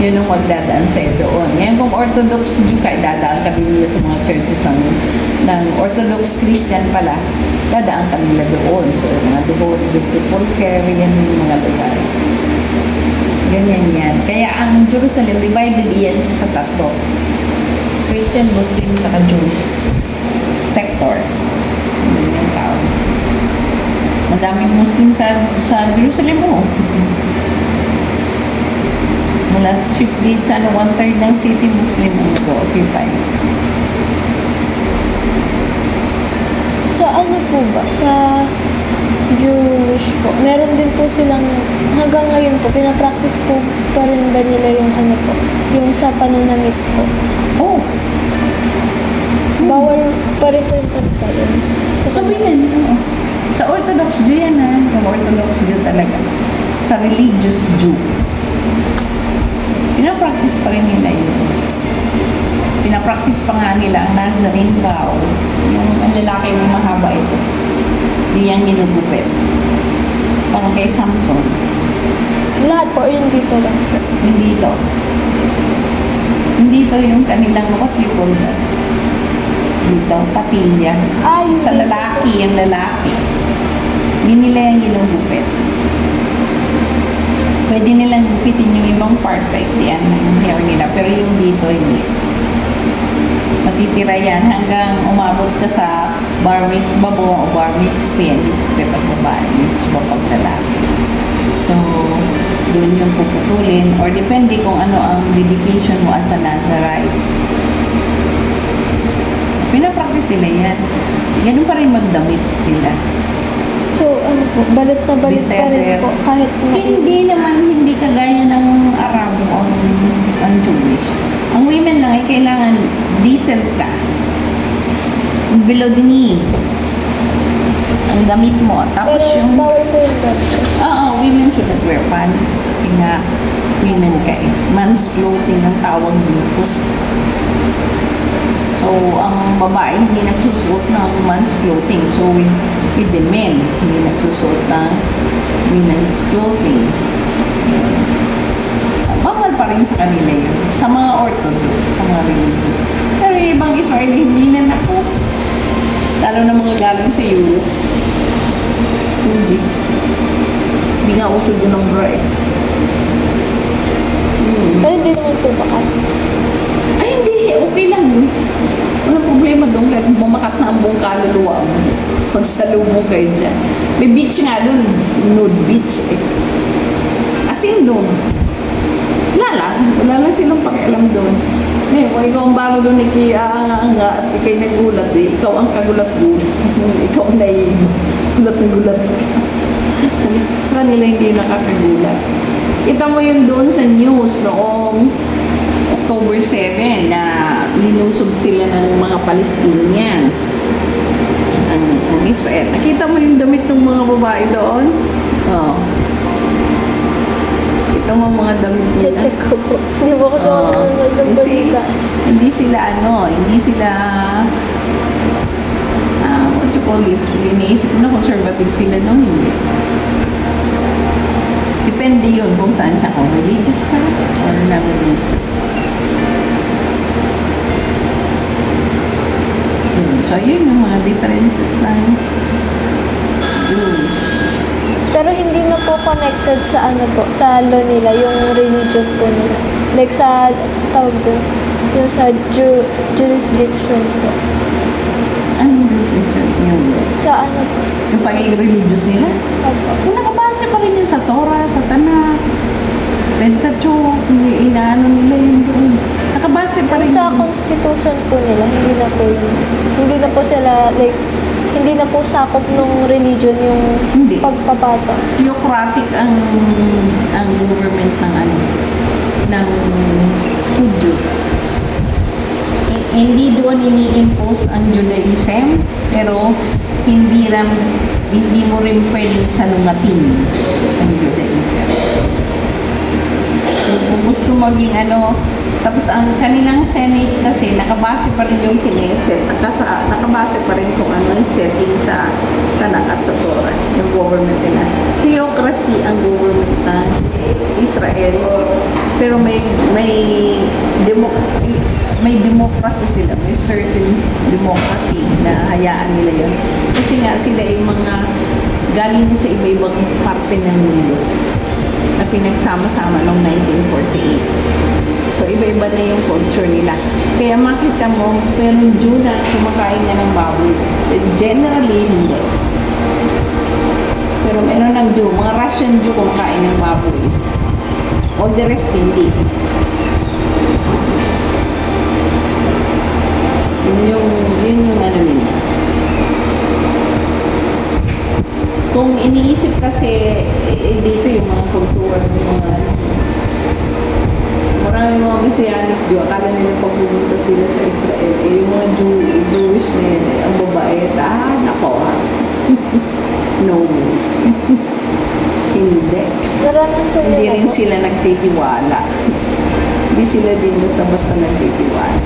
yun ang magdadaan sa iyo doon. Ngayon kung Orthodox Jew ka, dadaan ka din nila sa mga churches ng Orthodox Christian pala, dadaan ka nila doon. So, mga devoted sepulchre, yan yung mga lugar. Ganyan yan. Kaya ang Jerusalem, divided yan siya sa tatlo. Christian, Muslim, saka Jewish sector. Yung tao. Madaming Muslim sa Jerusalem mo. Mula sa ship gate sa 1/3 ng city, Muslim ang nag-occupy. Sa ano po ba? Sa Jewish po. Meron din po silang, hanggang ngayon po, pinapractice po pa rin ba nila yung ano po? Yung sa pananamit po. Oh! Bawal pa rin po yung pagtalon. Sa women, oo. Sa Orthodox Jew yan ha. Yung Orthodox Jew talaga. Sa religious Jew. Pinapractice pa rin nila yun. Pinapractice pa nga nila ang Nazarene vow. Yung ang lalaki yung mahaba ito. Hindi yan ginugupit. Parang kay Samson. Lahat po, or yung dito lang po. Hindi ito. Hindi ito yung kanilang, what you call that? Dito, patilya. Yung Sa lalaki, yung lalaki. Hindi nila yung ginugupit. Pwede nilang gupitin yung ibang part, like siyan na yung hair nila. Pero yung dito, hindi. Matitira yan hanggang umabot ka sa bar mitzvah mo o bar mitzvah. Mitzvah pag babae, mitzvah pag lalaki. So, doon yung puputulin. Or depende kung ano ang dedication mo as a Nazarite. Pinapractice nila yan. Ganun pa rin magdamit sila. So, ano po, balit na balit pa rin po kahit Hindi naman, hindi kagaya ng Arabo ang Jewish. Ang women lang ay kailangan decent ka. Below the knee. Ang damit mo. Tapos pero yung... bawal po yung ganito. Oo, women should not wear pants kasi nga women ka eh. Man's clothing ang tawag dito. So, ang babae hindi nagsusuot ng man's clothing. So, with the men, hindi nagsusuot ng women's clothing. Bawal pa rin sa kanila yun. Sa mga Orthodox, sa mga religious. Pero yung ibang Israeli, hindi na ako. Lalo na mga galing sa Europe. Hindi. Hindi nga uso doon ng bra eh. Pero hindi naman po baka. Ay, hindi. Okay lang yun. Walang problema doon. Kahit bumakat na ang buong kaluluwa mo. Pagsalubong kayo dyan. May beach nga doon. Nude beach eh. As in doon. Wala lang silang pakialam doon. Ngayon, kung ikaw ang bago doon, ikiaanga at ikay nagulat eh. Ikaw ang kagulat-gulat. Ikaw ang naiiba. Gulat na gulat ka. Sa kanila hindi nakakagulat. Kita mo yun doon sa news noong October 7 na linusog sila ng mga Palestinians ang Israel. Nakita mo yung damit ng mga babae doon? Oo. Kita mo mga damit nila? Check ko po. Hindi mo kasi ako nanonood ng Kasi balita. hindi sila what you call this, iniisip na conservative sila, no? Hindi. Depende yun kung saan siya, kung religious ka or non-religious. So, yun yung mga differences ng Jewish. Pero hindi na po connected sa ano po, sa law nila, yung religion po nila. Like sa, tawag doon, yung sa jurisdiction po. Ano decision yun? Sa ano po? Yung pagiging religious nila? Opo. Kung nakabase pa rin yun sa Torah, sa Tanakh, Pentateuch, inaano nila yun doon. Nakabase pa rin Sa yun. constitution po nila, hindi na po yun. Hindi na po sila, like, hindi na po sakop ng religion yung Hindi. pagpapata. Theocratic ang government ng ng Hudyo. Hindi doon ini-impose ang Judaism, pero hindi mo rin pwedeng salungatin ang Judaism. Kung gusto maging tapos ang kanilang Senate kasi nakabase pa rin yung Knesset, nakabase pa rin kung ano yung setting sa Tanakh at sa Torah, yung government nila. Theocracy ang government ng Israel, pero may democracy sila, may certain democracy na hayaan nila yun. Kasi nga sila ay mga galing sa iba-ibang parte ng mundo na pinagsama-sama noong 1948. So, iba-iba na yung culture nila. Kaya makita mo, merong Jew na kumakain nga ng baboy. Generally, hindi. Pero meron ng Jew, mga Russian Jew kumakain ng baboy. All the rest, hindi. Yun yung ano nila. Kung iniisip kasi, dito yung mga kultura ng mga maraming mga Messianic Jew, akala nila pag pumunta sila sa Israel, yung mga Jewish na yun, ang babae, nako ha. No. Hindi. Naranasan Hindi nila rin po. sila nagtitiwala. Hindi sila din basta-basta nagtitiwala.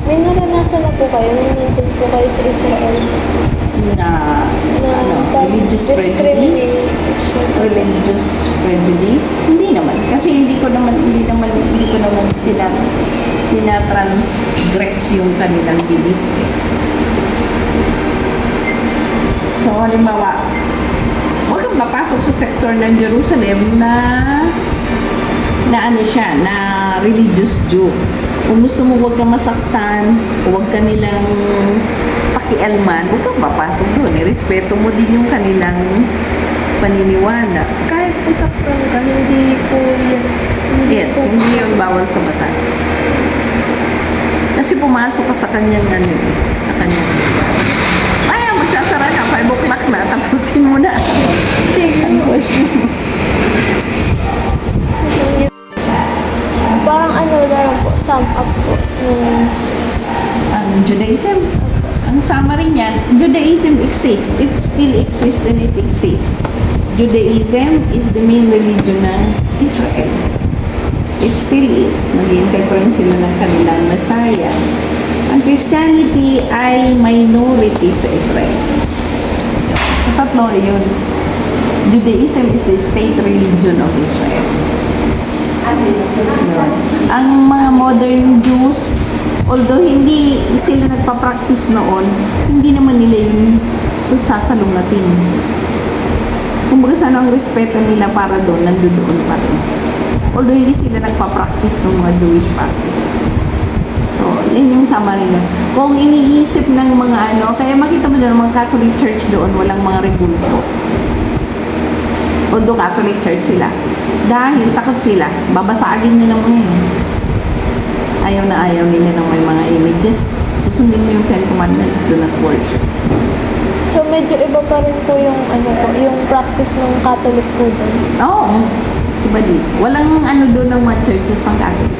May naranasan na po kayo, nung nandun po kayo sa Israel. Na, parang religious prejudice? discrimination. Religious prejudice? Hindi naman. Kasi hindi ko naman tinatransgress yung kanilang belief. So, halimbawa, huwag kang mapasok sa sektor ng Jerusalem na ano siya, na religious Jew. Kung gusto mo huwag kang masaktan, huwag ka nilang pakialman, huwag kang papasok doon. Respeto mo din yung kanilang paniniwala. Kahit po saktan ka, hindi po yun. Yes, po- hindi yung bawal sa batas. Kasi pumasok ka sa kanyang sa kanyang ay, magsasara ka, 5 o'clock na, tapusin mo na. Sige. Ang question mo. Parang ano na lang po, sum up po. Ang Judaism, ang summary niyan, Judaism exists. It still exists and it exists. Judaism is the main religion ng Israel. It still is. Naghihintay pa rin sila ng kanilang Messiah. Ang Christianity ay minority sa Israel. So, tatlo yun. Judaism is the state religion of Israel. Yun. Ang mga modern Jews, although hindi sila nagpa-practice noon, hindi naman nila yung sasalungatin. Kumbaga sana ang respeto nila para doon, nandoon pa rin. Although hindi sila nagpa-practice ng mga Jewish practices. So, yun yung summary na. Kung iniisip ng mga kaya makita mo doon, mga Catholic Church doon, walang mga rebulto. Although Catholic Church sila. Dahil takot sila, babasagin nila mga yun. Ayaw na ayaw nila ng may mga images. Susundin mo yung 10 Commandments, do not worship. So, medyo iba pa rin po yung, yung practice ng Catholic po doon. Oo. Iba din. Walang ano doon ng mga churches ng Catholic.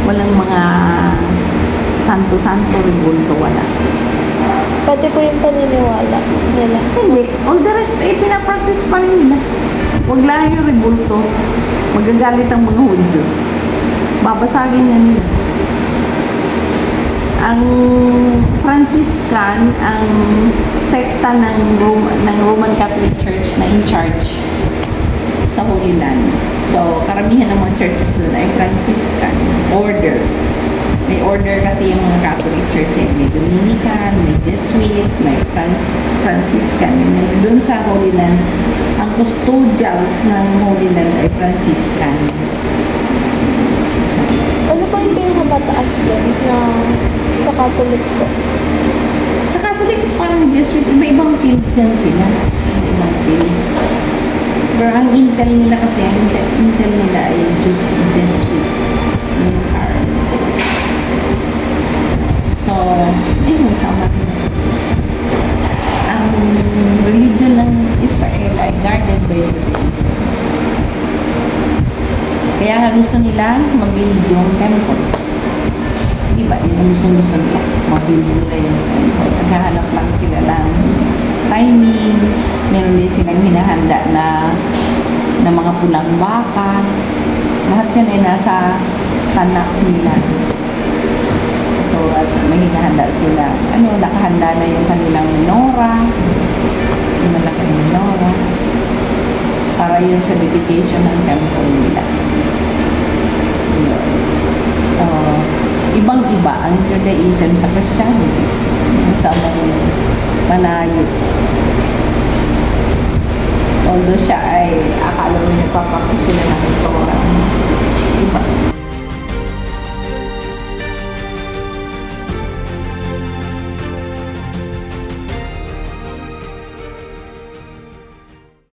Walang mga santo-santo, rebulto, wala. Pati po yung paniniwala nila. Hindi. All the rest, pinapractice pa rin nila. Huwag lang yung rebulto. Magagalit ang mga Hudyo. Babasagin na nila. Ang Franciscan, ang sekta ng Roman Catholic Church na in charge sa Holy Land. So, karamihan ng mga churches doon ay Franciscan order. May order kasi yung mga Catholic Church eh. May Dominican, may Jesuit, may Franciscan. And doon sa Holy Land, ang custodians ng Holy Land ay Franciscan. Ano po yung pinakamataas doon na sa Catholic po? Sa Catholic, parang Jesuit, iba-ibang fields yan sila. Iba-ibang fields. Pero ang intel nila kasi, ang intel nila ay Jesuits. Yung parang. So, ayun, sama rin. Ang religion ng Israel ay guarded by Judaism. Kaya nga gusto nila mag-build yung temple. Diba? Yun ang gusto nila. Mag-build nila yung temple. Naghahanap lang sila ng timing. Meron din silang hinahanda na mga pulang baka. Lahat yan ay nasa tanak nila. So, at may hinahanda sila. Nakahanda na yung kanilang menorah. Yung malaking menorah. Para yun sa dedication ng temple nila. Yun. So, ibang-iba ang Judaism sa Christianity. Sa mga malayo. Although siya ay akala mo niya